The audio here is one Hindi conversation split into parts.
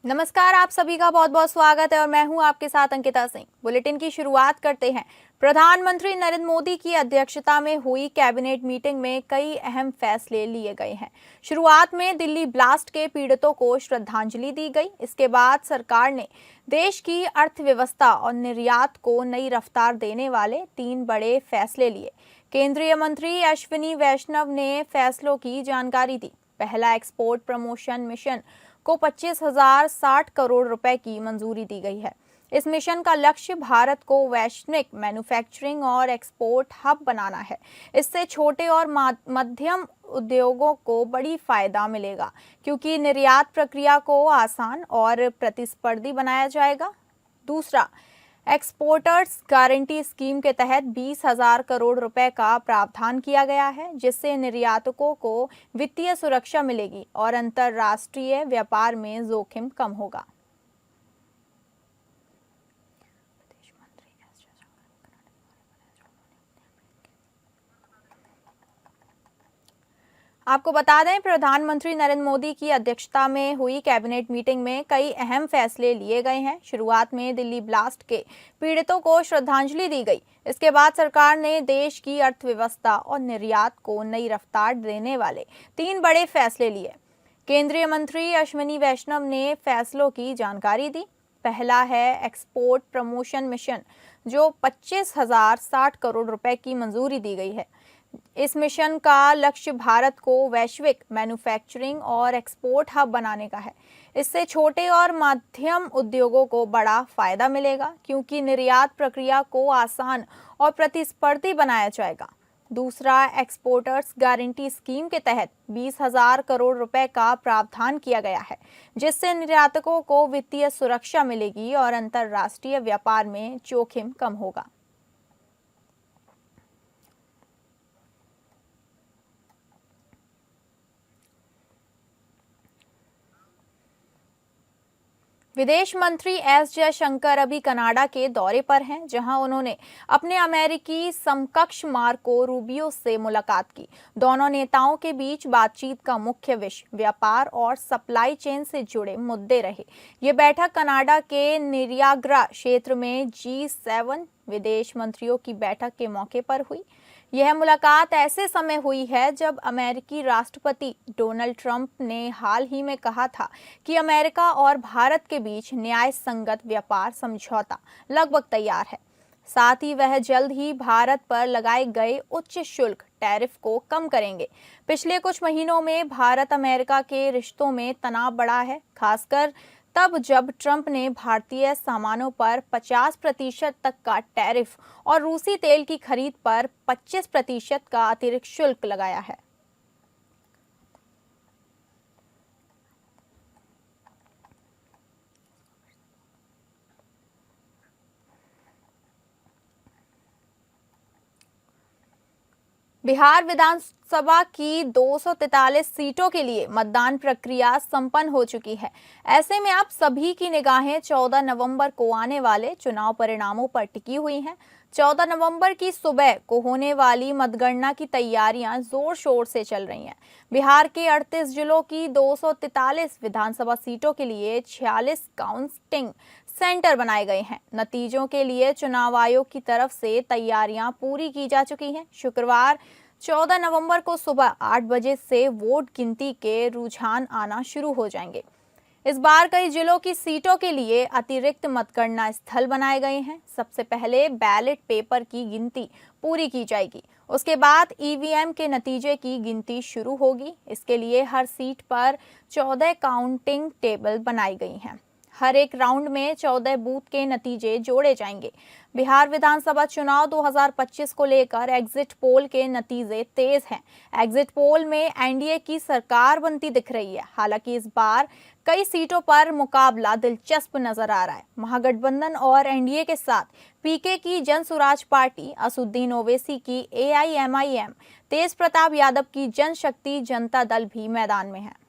नमस्कार, आप सभी का बहुत बहुत स्वागत है और मैं हूं आपके साथ अंकिता सिंह। बुलेटिन की शुरुआत करते हैं। प्रधानमंत्री नरेंद्र मोदी की अध्यक्षता में हुई कैबिनेट मीटिंग में कई अहम फैसले लिए गए हैं। शुरुआत में दिल्ली ब्लास्ट के पीड़ितों को श्रद्धांजलि दी गई। इसके बाद सरकार ने देश की अर्थव्यवस्था और निर्यात को नई रफ्तार देने वाले 3 बड़े फैसले लिए। केंद्रीय मंत्री अश्विनी वैष्णव ने फैसलों की जानकारी दी। पहला, एक्सपोर्ट प्रमोशन मिशन को 25,060 करोड़ रुपए की मंजूरी दी गई है। इस मिशन का लक्ष्य भारत को वैश्विक मैन्युफैक्चरिंग और एक्सपोर्ट हब बनाना है। इससे छोटे और मध्यम उद्योगों को बड़ी फायदा मिलेगा, क्योंकि निर्यात प्रक्रिया को आसान और प्रतिस्पर्धी बनाया जाएगा। दूसरा, एक्सपोर्टर्स गारंटी स्कीम के तहत 20,000 करोड़ रुपए का प्रावधान किया गया है, जिससे निर्यातकों को वित्तीय सुरक्षा मिलेगी और अंतर्राष्ट्रीय व्यापार में जोखिम कम होगा। आपको बता दें, प्रधानमंत्री नरेंद्र मोदी की अध्यक्षता में हुई कैबिनेट मीटिंग में कई अहम फैसले लिए गए हैं। शुरुआत में दिल्ली ब्लास्ट के पीड़ितों को श्रद्धांजलि दी गई। इसके बाद सरकार ने देश की अर्थव्यवस्था और निर्यात को नई रफ्तार देने वाले 3 बड़े फैसले लिए। केंद्रीय मंत्री अश्विनी वैष्णव ने फैसलों की जानकारी दी। पहला है एक्सपोर्ट प्रमोशन मिशन, जो 25,060 करोड़ रुपए की मंजूरी दी गई है। इस मिशन का लक्ष्य भारत को वैश्विक मैन्युफैक्चरिंग और एक्सपोर्ट हब बनाने का है। इससे छोटे और मध्यम उद्योगों को बड़ा फायदा मिलेगा, क्योंकि निर्यात प्रक्रिया को आसान और प्रतिस्पर्धी बनाया जाएगा। दूसरा, एक्सपोर्टर्स गारंटी स्कीम के तहत 20,000 करोड़ रुपए का प्रावधान किया गया है, जिससे निर्यातकों को वित्तीय सुरक्षा मिलेगी और अंतर्राष्ट्रीय व्यापार में जोखिम कम होगा। विदेश मंत्री एस जयशंकर अभी कनाडा के दौरे पर हैं, जहां उन्होंने अपने अमेरिकी समकक्ष मार्को रूबियो से मुलाकात की। दोनों नेताओं के बीच बातचीत का मुख्य विषय व्यापार और सप्लाई चेन से जुड़े मुद्दे रहे। ये बैठक कनाडा के नियाग्रा क्षेत्र में G7 विदेश मंत्रियों की बैठक के मौके पर हुई। यह मुलाकात ऐसे समय हुई है जब अमेरिकी राष्ट्रपति डोनाल्ड ट्रंप ने हाल ही में कहा था कि अमेरिका और भारत के बीच न्याय संगत व्यापार समझौता लगभग तैयार है। साथ ही वह जल्द ही भारत पर लगाए गए उच्च शुल्क टैरिफ को कम करेंगे। पिछले कुछ महीनों में भारत अमेरिका के रिश्तों में तनाव बढ़ा है, खासकर तब जब ट्रंप ने भारतीय सामानों पर 50% तक का टैरिफ और रूसी तेल की खरीद पर 25% का अतिरिक्त शुल्क लगाया है। बिहार विधानसभा की 243 सीटों के लिए मतदान प्रक्रिया संपन्न हो चुकी है। ऐसे में आप सभी की निगाहें 14 नवंबर को आने वाले चुनाव परिणामों पर टिकी हुई हैं। 14 नवंबर की सुबह को होने वाली मतगणना की तैयारियां जोर शोर से चल रही हैं। बिहार के 38 जिलों की 243 विधानसभा सीटों के लिए 46 काउंटिंग सेंटर बनाए गए हैं। नतीजों के लिए चुनाव आयोग की तरफ से तैयारियां पूरी की जा चुकी हैं। शुक्रवार 14 नवंबर को सुबह 8 बजे से वोट गिनती के रुझान आना शुरू हो जाएंगे। इस बार कई जिलों की सीटों के लिए अतिरिक्त मतगणना स्थल बनाए गए हैं। सबसे पहले बैलेट पेपर की गिनती पूरी की जाएगी। उसके बाद ईवीएम के नतीजे की गिनती शुरू होगी। इसके लिए हर सीट पर 14 काउंटिंग टेबल बनाई गई हैं। हर एक राउंड में 14 बूथ के नतीजे जोड़े जाएंगे। बिहार विधानसभा चुनाव 2025 को लेकर एग्जिट पोल के नतीजे तेज हैं। एग्जिट पोल में एनडीए की सरकार बनती दिख रही है। हालांकि इस बार कई सीटों पर मुकाबला दिलचस्प नजर आ रहा है। महागठबंधन और एनडीए के साथ पीके की जन स्वराज पार्टी, असुद्दीन ओवैसी की एआईएमआईएम, तेज प्रताप यादव की जनशक्ति जनता दल भी मैदान में है।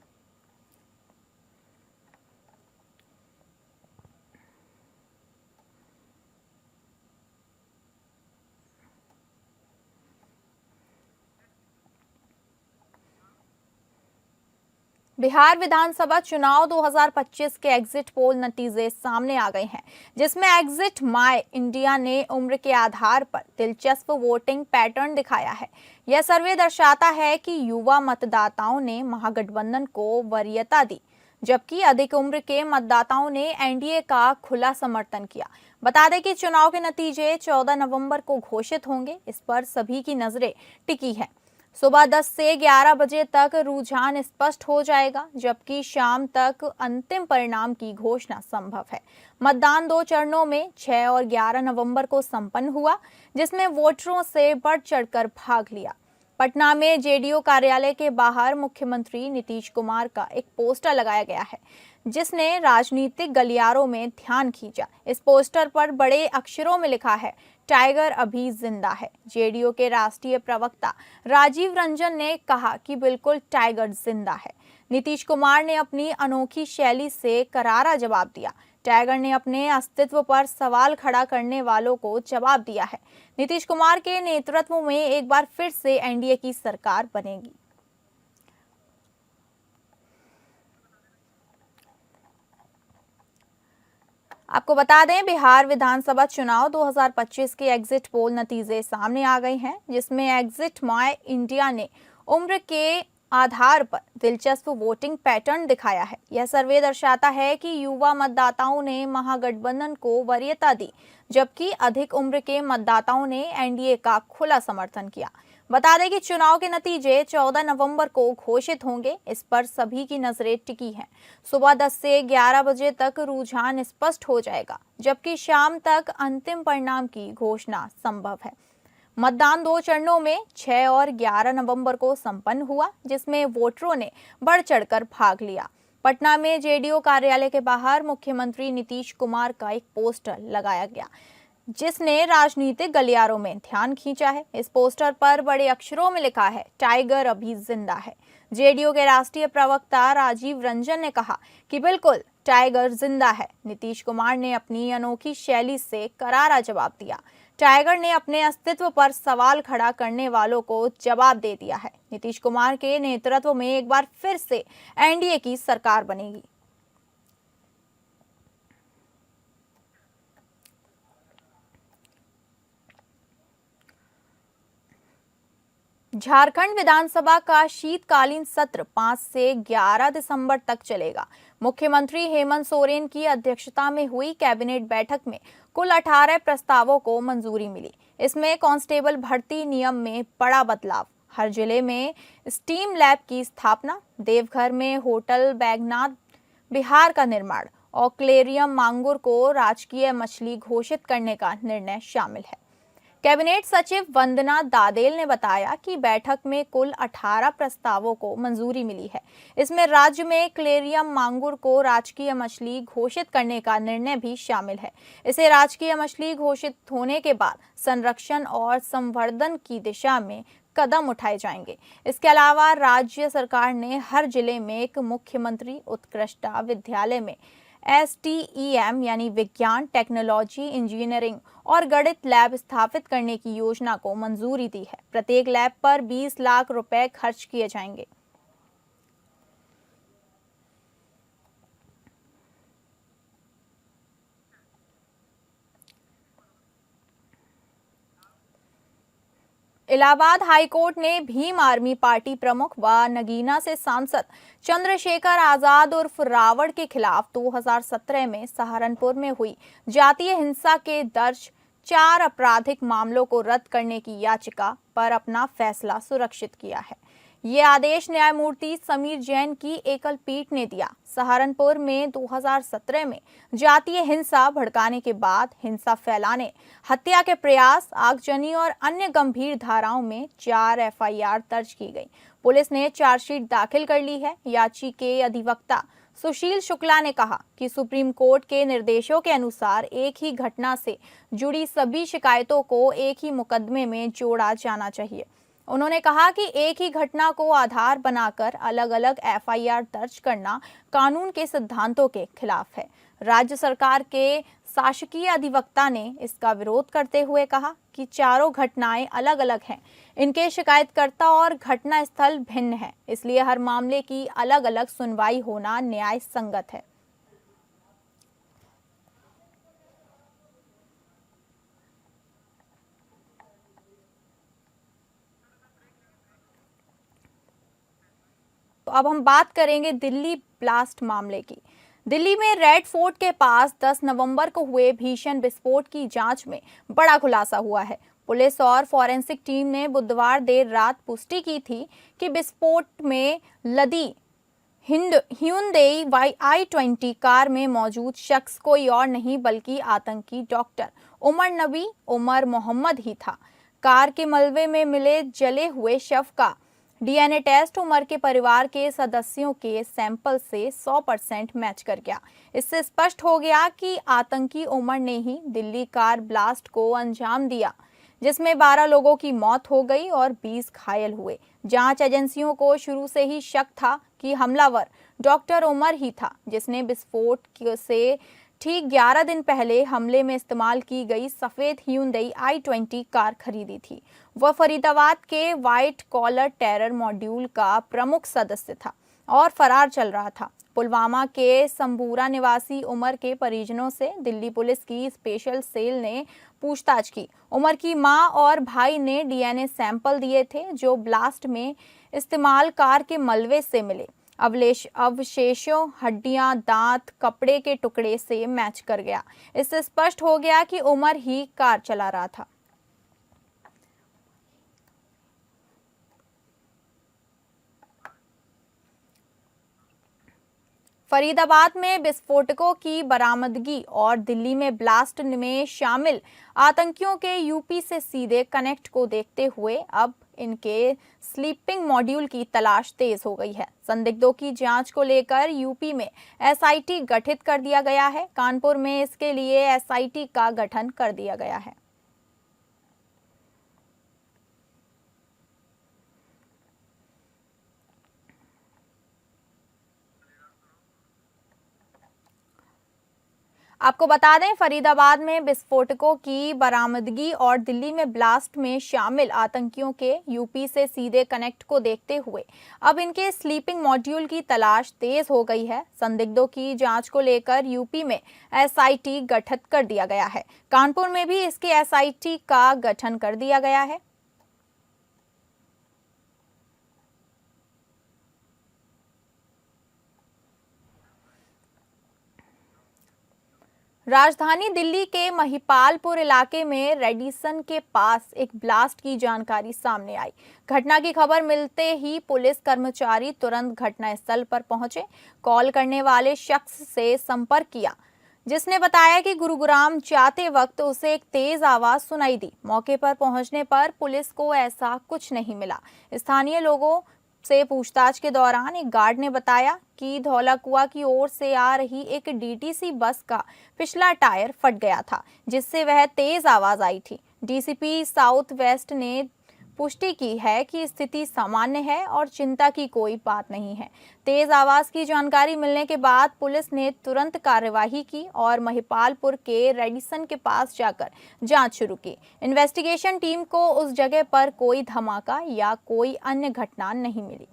बिहार विधानसभा चुनाव 2025 के एग्जिट पोल नतीजे सामने आ गए हैं, जिसमें एग्जिट माय इंडिया ने उम्र के आधार पर दिलचस्प वोटिंग पैटर्न दिखाया है। यह सर्वे दर्शाता है कि युवा मतदाताओं ने महागठबंधन को वरीयता दी, जबकि अधिक उम्र के मतदाताओं ने एनडीए का खुला समर्थन किया। बता दें कि चुनाव के नतीजे 14 नवंबर को घोषित होंगे। इस पर सभी की नजरें टिकी है। सुबह 10 से 11 बजे तक रुझान स्पष्ट हो जाएगा, जबकि शाम तक अंतिम परिणाम की घोषणा संभव है। मतदान 2 चरणों में 6 और 11 नवंबर को संपन्न हुआ, जिसमें वोटरों से बढ़ चढ़कर भाग लिया। पटना में जेडीयू कार्यालय के बाहर मुख्यमंत्री नीतीश कुमार का एक पोस्टर लगाया गया है, जिसने राजनीतिक गलियारों में ध्यान खींचा। इस पोस्टर पर बड़े अक्षरों में लिखा है, टाइगर अभी जिंदा है। जेडीयू के राष्ट्रीय प्रवक्ता राजीव रंजन ने कहा कि बिल्कुल टाइगर जिंदा है। नीतीश कुमार ने अपनी अनोखी शैली से करारा जवाब दिया। टाइगर ने अपने अस्तित्व पर सवाल खड़ा करने वालों को जवाब दिया है। नीतीश कुमार के नेतृत्व में एक बार फिर से एनडीए की सरकार बनेगी। आपको बता दें, बिहार विधानसभा चुनाव 2025 के एग्जिट पोल नतीजे सामने आ गए हैं, जिसमें एग्जिट माय इंडिया ने उम्र के आधार पर दिलचस्प वोटिंग पैटर्न दिखाया है। यह सर्वे दर्शाता है कि युवा मतदाताओं ने महागठबंधन को वरीयता दी, जबकि अधिक उम्र के मतदाताओं ने एनडीए का खुला समर्थन किया। बता दें कि चुनाव के नतीजे 14 नवंबर को घोषित होंगे। इस पर सभी की नजरें टिकी हैं। सुबह 10 से 11 बजे तक रुझान स्पष्ट हो जाएगा, जबकि शाम तक अंतिम परिणाम की घोषणा संभव है। मतदान 2 चरणों में 6 और 11 नवंबर को संपन्न हुआ, जिसमें वोटरों ने बढ़ चढ़कर भाग लिया। पटना में जेडीयू कार्यालय के बाहर मुख्यमंत्री नीतीश कुमार का एक पोस्टर लगाया गया, जिसने राजनीतिक गलियारों में ध्यान खींचा है। इस पोस्टर पर बड़े अक्षरों में लिखा है, टाइगर अभी जिंदा है। जेडीयू के राष्ट्रीय प्रवक्ता राजीव रंजन ने कहा कि बिल्कुल टाइगर जिंदा है। नीतीश कुमार ने अपनी अनोखी शैली से करारा जवाब दिया। टाइगर ने अपने अस्तित्व पर सवाल खड़ा करने वालों को जवाब दे दिया है। नीतीश कुमार के नेतृत्व में एक बार फिर से एनडीए की सरकार बनेगी। झारखंड विधानसभा का शीतकालीन सत्र 5 से 11 दिसंबर तक चलेगा। मुख्यमंत्री हेमंत सोरेन की अध्यक्षता में हुई कैबिनेट बैठक में कुल 18 प्रस्तावों को मंजूरी मिली। इसमें कांस्टेबल भर्ती नियम में बड़ा बदलाव, हर जिले में स्टीम लैब की स्थापना, देवघर में होटल बैजनाथ बिहार का निर्माण और क्लेरियम मांगुर को राजकीय मछली घोषित करने का निर्णय शामिल है। कैबिनेट सचिव वंदना दादेल ने बताया कि बैठक में कुल 18 प्रस्तावों को मंजूरी मिली है। इसमें राज्य में क्लेरियम मांगुर को राजकीय मछली घोषित करने का निर्णय भी शामिल है। इसे राजकीय मछली घोषित होने के बाद संरक्षण और संवर्धन की दिशा में कदम उठाए जाएंगे। इसके अलावा राज्य सरकार ने हर जिले में एक मुख्यमंत्री उत्कृष्टता विद्यालय में STEM यानी विज्ञान, टेक्नोलॉजी, इंजीनियरिंग और गणित लैब स्थापित करने की योजना को मंजूरी दी है। प्रत्येक लैब पर 20 लाख रुपए खर्च किए जाएंगे। इलाहाबाद हाईकोर्ट ने भीम आर्मी पार्टी प्रमुख व नगीना से सांसद चंद्रशेखर आजाद उर्फ रावण के खिलाफ 2017 में सहारनपुर में हुई जातीय हिंसा के दर्ज 4 आपराधिक मामलों को रद्द करने की याचिका पर अपना फैसला सुरक्षित किया है। ये आदेश न्यायमूर्ति समीर जैन की एकल पीठ ने दिया। सहारनपुर में 2017 में जातीय हिंसा भड़काने के बाद हिंसा फैलाने, हत्या के प्रयास, आगजनी और अन्य गंभीर धाराओं में 4 FIR दर्ज की गई। पुलिस ने चार्जशीट दाखिल कर ली है। याची के अधिवक्ता सुशील शुक्ला ने कहा कि सुप्रीम कोर्ट के निर्देशों के अनुसार एक ही घटना से जुड़ी सभी शिकायतों को एक ही मुकदमे में जोड़ा जाना चाहिए। उन्होंने कहा कि एक ही घटना को आधार बनाकर अलग अलग एफआईआर दर्ज करना कानून के सिद्धांतों के खिलाफ है। राज्य सरकार के शासकीय अधिवक्ता ने इसका विरोध करते हुए कहा कि चारों घटनाएं अलग अलग हैं, इनके शिकायतकर्ता और घटना स्थल भिन्न है, इसलिए हर मामले की अलग अलग सुनवाई होना न्याय संगत है। तो अब हम बात करेंगे दिल्ली ब्लास्ट मामले की। दिल्ली में रेड फोर्ट के पास 10 नवंबर को हुए भीषण विस्फोट की जांच में बड़ा खुलासा हुआ है। पुलिस और फॉरेंसिक टीम ने बुधवार देर रात पुष्टि की थी कि विस्फोट में लदी Hyundai i20 कार में मौजूद शख्स कोई और नहीं बल्कि आतंकी डॉक्टर उमर नबी उमर मोहम्मद ही था। कार के मलबे में मिले जले हुए शव का डीएनए टेस्ट उमर के परिवार के सदस्यों के सैंपल से 100% मैच कर गया। इससे स्पष्ट हो गया कि आतंकी उमर ने ही दिल्ली कार ब्लास्ट को अंजाम दिया, जिसमें 12 लोगों की मौत हो गई और 20 घायल हुए। जांच एजेंसियों को शुरू से ही शक था कि हमलावर डॉक्टर उमर ही था, जिसने विस्फोट से ठीक 11 दिन पहले हमले में इस्तेमाल की गई सफेद Hyundai i20 कार खरीदी थी। वह फरीदाबाद के व्हाइट कॉलर टेरर मॉड्यूल का प्रमुख सदस्य था और फरार चल रहा था। पुलवामा के संबूरा निवासी उमर के परिजनों से दिल्ली पुलिस की स्पेशल सेल ने पूछताछ की। उमर की मां और भाई ने डीएनए सैंपल दिए थे, जो ब्लास्ट में इस्तेमाल कार के मलबे से मिले अवशेषों, हड्डियां, दांत, कपड़े के टुकड़े से मैच कर गया। इससे स्पष्ट हो गया कि उमर ही कार चला रहा था। फरीदाबाद में विस्फोटकों की बरामदगी और दिल्ली में ब्लास्ट में शामिल आतंकियों के यूपी से सीधे कनेक्ट को देखते हुए अब इनके स्लीपिंग मॉड्यूल की तलाश तेज हो गई है। संदिग्धों की जांच को लेकर यूपी में एसआईटी गठित कर दिया गया है। कानपुर में इसके लिए एसआईटी का गठन कर दिया गया है। आपको बता दें, फरीदाबाद में विस्फोटकों की बरामदगी और दिल्ली में ब्लास्ट में शामिल आतंकियों के यूपी से सीधे कनेक्ट को देखते हुए अब इनके स्लीपिंग मॉड्यूल की तलाश तेज हो गई है। संदिग्धों की जांच को लेकर यूपी में एसआईटी गठित कर दिया गया है। कानपुर में भी इसके एसआईटी का गठन कर दिया गया है। राजधानी दिल्ली के महिपालपुर इलाके में रेडिसन के पास एक ब्लास्ट की जानकारी सामने आई। घटना की खबर मिलते ही पुलिस कर्मचारी तुरंत घटनास्थल पर पहुंचे। कॉल करने वाले शख्स से संपर्क किया, जिसने बताया कि गुरुग्राम जाते वक्त उसे एक तेज आवाज सुनाई दी। मौके पर पहुंचने पर पुलिस को ऐसा कुछ नहीं मिला। स्थानीय लोगों से पूछताछ के दौरान एक गार्ड ने बताया कि धौलाकुआ की ओर से आ रही एक डीटीसी बस का पिछला टायर फट गया था, जिससे वह तेज आवाज आई थी। डीसीपी साउथ वेस्ट ने पुष्टि की है कि स्थिति सामान्य है और चिंता की कोई बात नहीं है। तेज आवाज की जानकारी मिलने के बाद पुलिस ने तुरंत कार्यवाही की और महिपालपुर के रेडिसन के पास जाकर जांच शुरू की। इन्वेस्टिगेशन टीम को उस जगह पर कोई धमाका या कोई अन्य घटना नहीं मिली।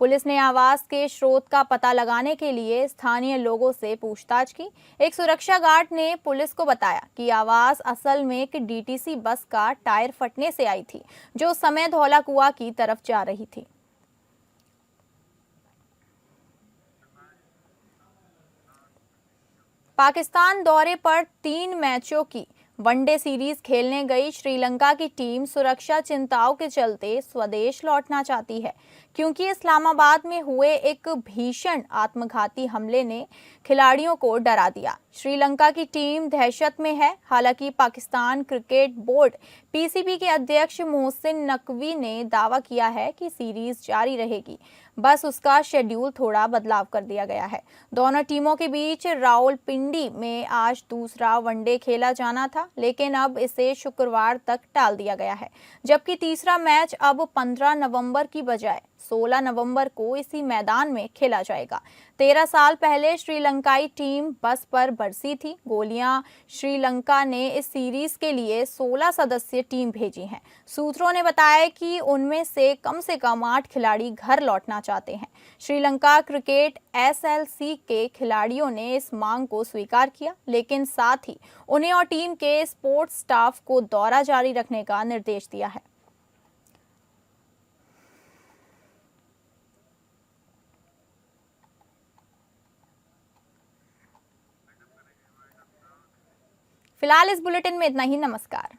पुलिस ने आवाज के स्रोत का पता लगाने के लिए स्थानीय लोगों से पूछताछ की। एक सुरक्षा गार्ड ने पुलिस को बताया कि आवाज असल में एक डीटीसी बस का टायर फटने से आई थी, जो उस समय धौलाकुआ की तरफ जा रही थी। पाकिस्तान दौरे पर 3 मैचों की वनडे सीरीज खेलने गई श्रीलंका की टीम सुरक्षा चिंताओं के चलते स्वदेश लौटना चाहती है, क्योंकि इस्लामाबाद में हुए एक भीषण आत्मघाती हमले ने खिलाड़ियों को डरा दिया। श्रीलंका की टीम दहशत में है। हालांकि पाकिस्तान क्रिकेट बोर्ड पीसीबी के अध्यक्ष मोहसिन नकवी ने दावा किया है कि सीरीज जारी रहेगी। बस उसका शेड्यूल थोड़ा बदलाव कर दिया गया है। दोनों टीमों के बीच रावलपिंडी में आज दूसरा वनडे खेला जाना था, लेकिन अब इसे शुक्रवार तक टाल दिया गया है, जबकि तीसरा मैच अब 15 नवंबर की बजाय 16 नवंबर को इसी मैदान में खेला जाएगा। 13 साल पहले श्रीलंकाई टीम बस पर बरसी थी गोलियां। श्रीलंका ने इस सीरीज के लिए 16 सदस्यीय टीम भेजी है। सूत्रों ने बताया कि उनमें से कम 8 खिलाड़ी घर लौटना चाहते हैं। श्रीलंका क्रिकेट एसएलसी के खिलाड़ियों ने इस मांग को स्वीकार किया, लेकिन साथ ही उन्हें और टीम के स्पोर्ट्स स्टाफ को दौरा जारी रखने का निर्देश दिया है। फिलहाल इस बुलेटिन में इतना ही। नमस्कार।